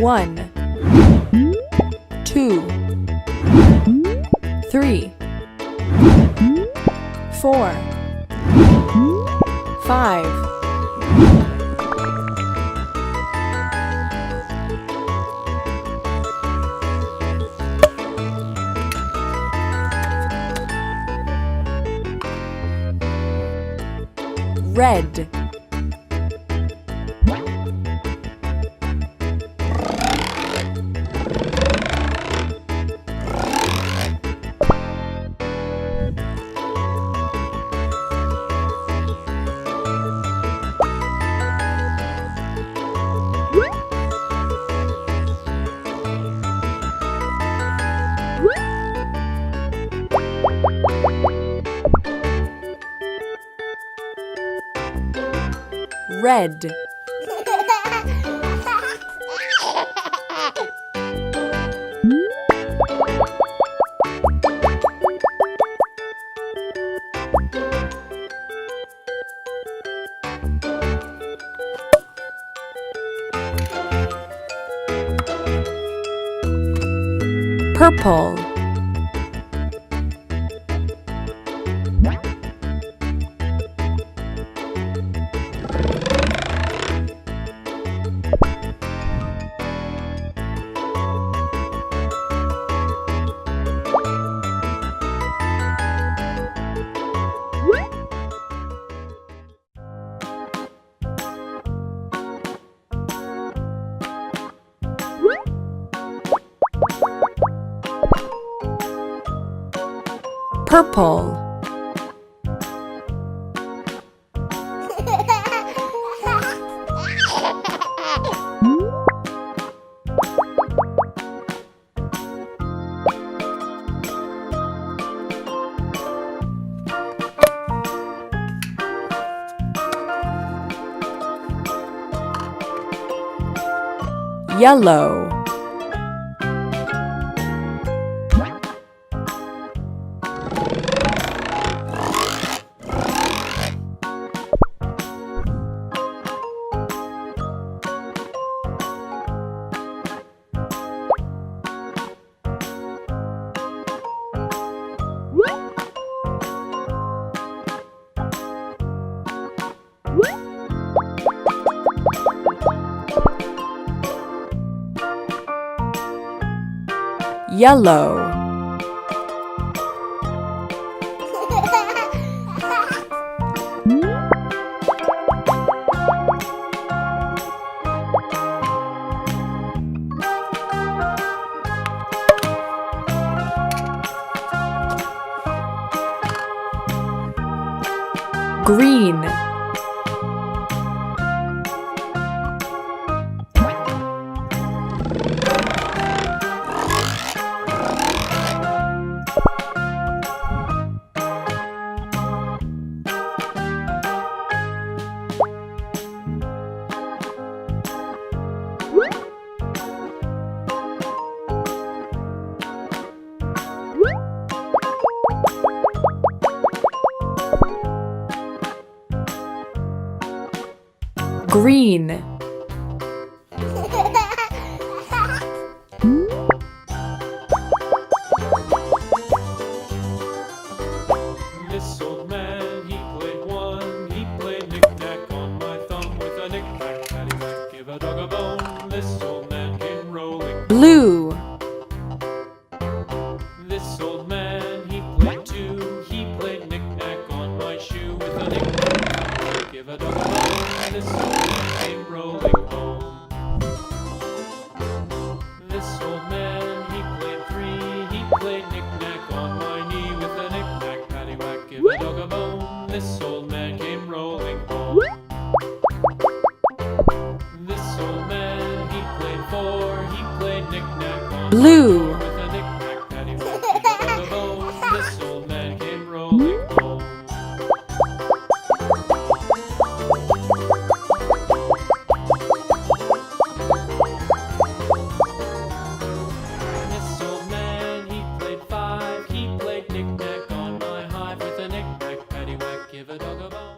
1, 2, 3, 4, 5. Red. Red. Purple. Purple. Yellow. Yellow. Green. Green. This old man, he played one. He played knick-knack on my thumb with a knick-knack, paddywhack, give a dog a bone. This old man came rolling. Blue. This old man, he played two. He played knick-knack on my shoe with a knick-knack, give a dog a bone. This old man came rolling home. This old man, he played three. He played knick-knack on my knee with a knick-knack, paddywhack, give a dog a bone. This old man came rolling home. This old man, he played four. He played knick-knack on Blue. with a knick-knack, paddywhack, give a dog a bone. This old man came rolling home. This old man, he played five. He played knick-knack on my hive with a knick-knack, paddywhack, give a dog a bone.